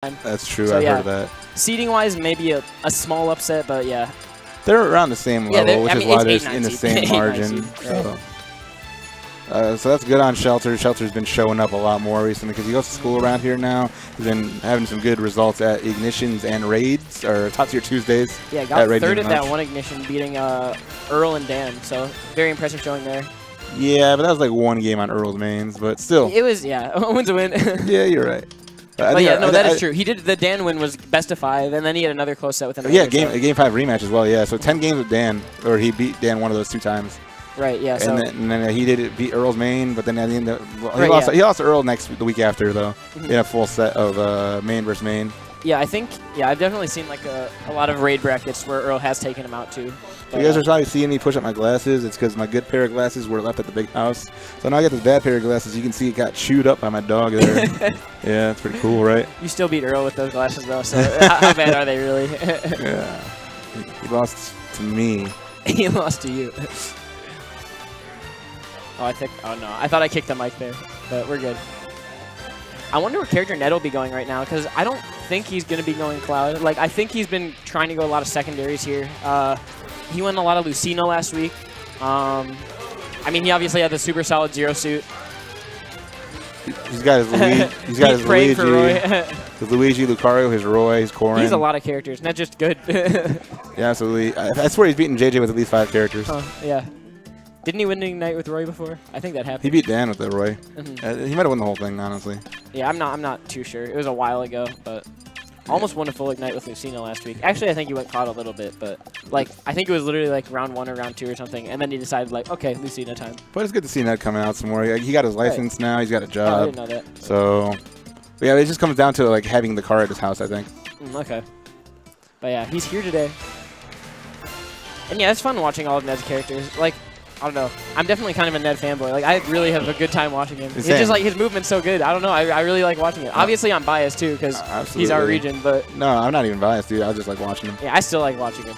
That's true. So, I heard of that. Seeding-wise, maybe a small upset, but yeah. They're around the same level, which is why they're in the same margin. So that's good on Shelter. Shelter's been showing up a lot more recently because he goes to school around here now. He's been having some good results at Ignitions and Raids, or Top Tier Tuesdays. Yeah, got third at that one Ignition, beating Earl and Dan. So very impressive showing there. Yeah, but that was like one game on Earl's mains, but still. It was, yeah, a win's a win. Yeah, you're right. But yeah, no, that is true. He did the Dan win was best of 5, and then he had another close set with him. Yeah, game 5 rematch as well. Yeah, so 10 games with Dan, or he beat Dan one of those 2 times. Right. Yeah. And then he did beat Earl's main, but then at the end, he lost to Earl the week after though. In a full set of main versus main. Yeah, I think I've definitely seen like a lot of raid brackets where Earl has taken him out too. But, you guys are probably seeing me push up my glasses. It's because my good pair of glasses were left at the big house. So now I got this bad pair of glasses. You can see it got chewed up by my dog there. Yeah, it's pretty cool, right? You still beat Earl with those glasses though. So how bad are they really? Yeah, he lost to me. He lost to you. Oh, no. I thought I kicked the mic there, but we're good. I wonder where character Ned will be going right now, because I don't think he's going to be going Cloud. Like, I think he's been trying to go a lot of secondaries here. He went a lot of Lucina last week. I mean, he obviously had the super solid Zero suit. He's got his Luigi. He's got his Luigi. For Roy. His Luigi, Lucario, his Roy, his Corrin. He's a lot of characters, not just good. Yeah, absolutely. I swear he's beaten JJ with at least 5 characters. Yeah. Didn't he win Ignite with Roy before? I think that happened. He beat Dan with the Roy. He might have won the whole thing, honestly. Yeah, I'm not too sure. It was a while ago, but almost won a full Ignite with Lucina last week. Actually, I think he went Cloud a little bit, but like I think it was literally like round 1 or round 2 or something, and then he decided like, okay, Lucina time. But it's good to see Ned coming out some more. He got his license now. He's got a job. Oh, I didn't know that. So yeah, it just comes down to like having the car at his house, I think. Okay. But yeah, he's here today. And yeah, it's fun watching all of Ned's characters. Like, I don't know. I'm definitely kind of a Ned fanboy. Like, I really have a good time watching him. It's just like his movement's so good. I don't know. I really like watching it. Obviously, I'm biased too because he's our region. But no, I'm not even biased, dude. I just like watching him. Yeah, I still like watching him.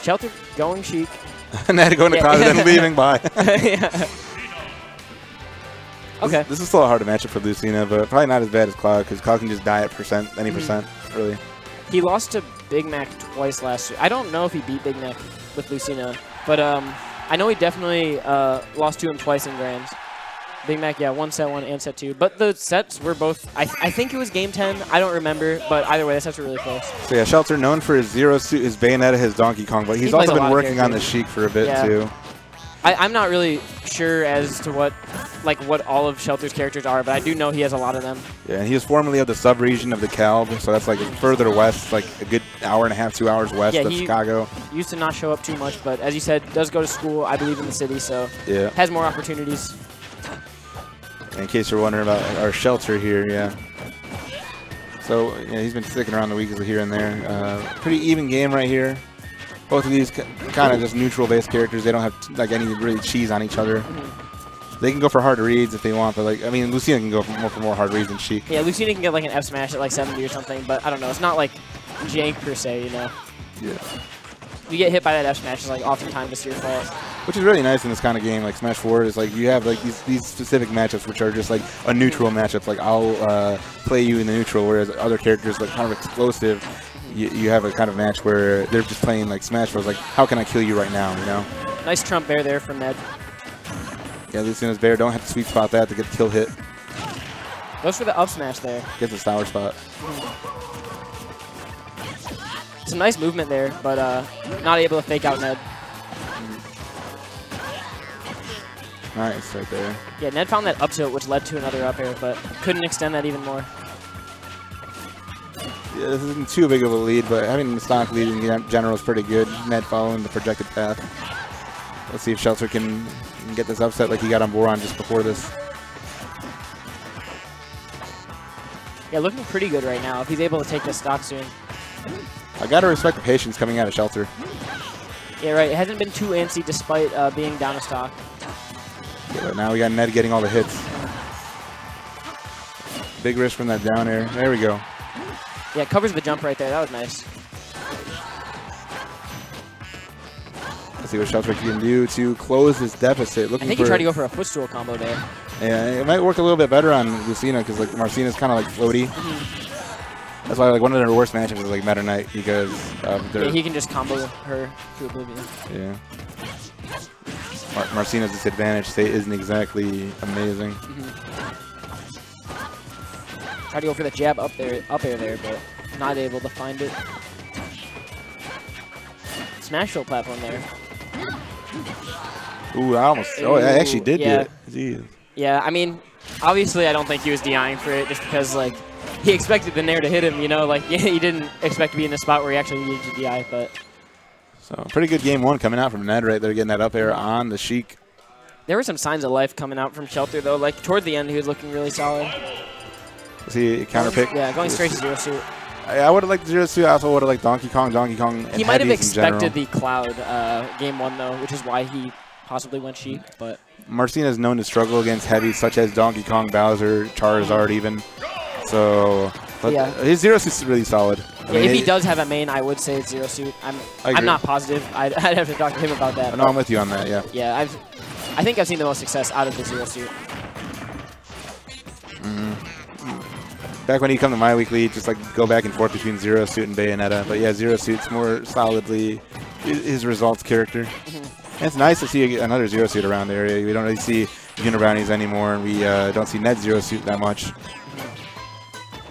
Shelter going Sheik. Ned going to Cloud and then leaving. Bye. Yeah. Okay. This is still a hard matchup for Lucina, but probably not as bad as Cloud because Cloud can just die at any percent, really. He lost to Big Mac twice last year. I don't know if he beat Big Mac with Lucina. But I know he definitely lost to him twice in Grands. Big Mac, yeah, 1 set 1 and set 2. But the sets were both, I think it was game 10. I don't remember, but either way, the sets were really close. So yeah, Shelter known for his Zero suit, his Bayonetta, his Donkey Kong, but he's also been working on the Sheik for a bit too. I'm not really sure as to what all of Shelter's characters are, but I do know he has a lot of them. Yeah, and he was formerly of the sub-region of the Calb, so that's like further west, like a good hour and a half, 2 hours west of Chicago. Used to not show up too much, but as you said, does go to school, I believe, in the city, so has more opportunities. In case you're wondering about our Shelter here, yeah. So yeah, he's been sticking around the weekly here and there. Pretty even game right here. Both of these kind of just neutral-based characters. They don't have like any really cheese on each other. They can go for hard reads if they want, but like I mean, Lucina can go for more hard reads than Sheik. Yeah, Lucina can get like an F smash at like 70 or something, but I don't know. It's not like jank per se, you know. Yeah. You get hit by that F smash, it's like oftentimes it's your fault. Which is really nice in this kind of game, like Smash 4 is like you have like these specific matchups which are just like a neutral matchup. Like I'll play you in the neutral, whereas other characters like kind of explosive. You have a kind of match where they're just playing like Smash Bros. Like, how can I kill you right now, you know? Nice Trump Bear there from Ned. Yeah, Lucina's Bear don't have to sweet spot that to get the kill hit. Goes for the up smash there. Gets the sour spot. Some nice movement there, but not able to fake out Ned. Nice right there. Yeah, Ned found that up tilt, which led to another up air, but couldn't extend that even more. Yeah, this isn't too big of a lead, but having the stock lead in general is pretty good. Ned following the projected path. Let's see if Shelter can get this upset like he got on Boron just before this. Yeah, looking pretty good right now if he's able to take this stock soon. I gotta respect the patience coming out of Shelter. Yeah, right. It hasn't been too antsy despite being down a stock. Yeah, but now we got Ned getting all the hits. Big risk from that down air. There we go. Yeah, covers the jump right there. That was nice. Let's see what Shelter can do to close his deficit. I think he tried to go for a footstool combo there. Yeah, it might work a little bit better on Lucina because like Marcina's kind of like floaty. That's why like one of their worst matchups is like Meta Knight because yeah, he can just combo her to oblivion. Yeah. Marcina's disadvantage state isn't exactly amazing. Try to go for the jab up air there, but not able to find it. Smash roll platform there. Ooh, I almost. Oh, I actually did yeah. do it. Jeez. Yeah, I mean, obviously, I don't think he was DIing for it just because, like, he expected the nair to hit him, you know? Like, yeah, he didn't expect to be in a spot where he actually needed to DI, but. So, pretty good game one coming out from Ned right there, getting that up air on the Sheik. There were some signs of life coming out from Shelter, though. Like, toward the end, he was looking really solid. Was he counter pick? Yeah, going straight to zero suit. I would have liked zero suit. I also would have liked Donkey Kong. He might have expected the Cloud game one, though, which is why he possibly went Sheik, but. Marcina is known to struggle against heavies such as Donkey Kong, Bowser, Charizard even. So, but yeah. His zero suit's really solid. I mean, if he does have a main, I would say it's zero suit. I'm not positive. I'd have to talk to him about that. No, I'm with you on that, yeah. Yeah, I think I've seen the most success out of the zero suit. Back when he'd come to my weekly, just like go back and forth between zero suit and Bayonetta. But yeah, zero suit's more solidly his results character. And it's nice to see another zero suit around the area. We don't really see Unibrownies anymore, and we don't see Ned zero suit that much.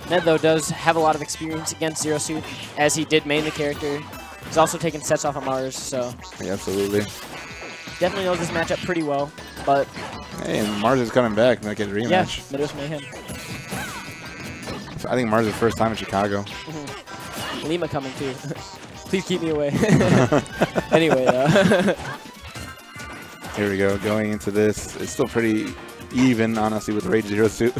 Ned, though, does have a lot of experience against zero suit, as he did main the character. He's also taken sets off of Mars, so. Yeah, absolutely. Definitely knows this matchup pretty well, but. Hey, and Mars is coming back. Might get a rematch. Yeah, Midwest Mayhem. I think Mars is first time in Chicago. Lima coming too. Please keep me away. Anyway, here we go. Going into this, it's still pretty even, honestly, with Rage Zero Suit.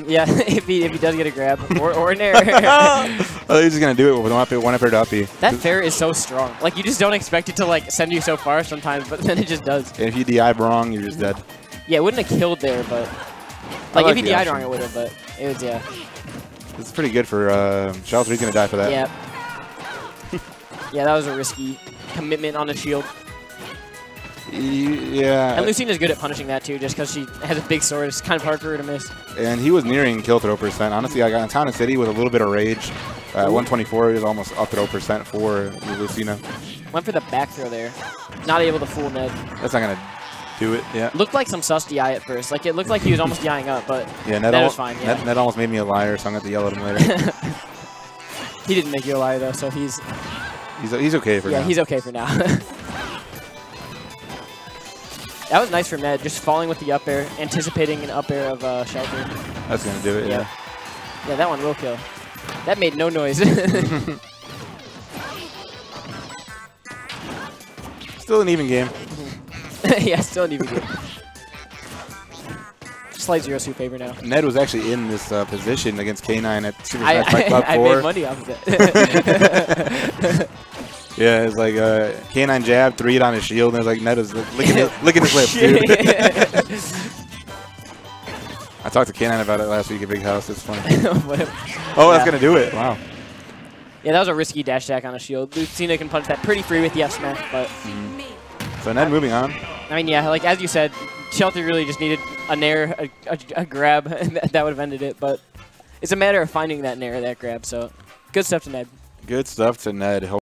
Yeah, if he does get a grab or an air. Oh, he's just gonna do it with one up air to uppy. That fair is so strong. Like you just don't expect it to like send you so far sometimes, but then it just does. And if you DI wrong, you're just dead. Yeah, it wouldn't have killed there, but like if he DI'd wrong, it would have. But it was It's pretty good for Shelter. He's gonna die for that. Yeah. Yeah, that was a risky commitment on the shield. Yeah. And Lucina's good at punishing that too, just because she has a big sword. It's kind of hard for her to miss. And he was nearing kill throw %. Honestly, I got in Town and City with a little bit of rage. 124 is almost up to 0% for Lucina. Went for the back throw there. Not able to fool Ned. That's not gonna do it. Yeah. Looked like some sus DI at first. Like it looked like he was almost DIing up, but yeah, Ned was fine. Yeah. Ned almost made me a liar, so I'm gonna have to yell at him later. He didn't make you a liar though, so he's okay for now. Yeah, he's okay for now. That was nice from Ned, just falling with the up air, anticipating an up air of Shelter. That's going to do it, yeah. Yeah, that one will kill. That made no noise. Still an even game. Yeah, still an even game. Slight zero suit favor now. Ned was actually in this position against K9 at Super Smash Fight Club 4. I made money off of it. Yeah, it's like K9 jab, 3'd on his shield, and it's like Ned is licking his lips, dude. I talked to K9 about it last week at Big House. It's funny. Oh, that's going to do it. Wow. Yeah, that was a risky dash attack on a shield. Lucina can punch that pretty free with the F smash, but. So Ned moving on. I mean, yeah, like as you said, Shelter really just needed a nair, a grab, and that would have ended it. But it's a matter of finding that nair, that grab. So good stuff to Ned. Good stuff to Ned.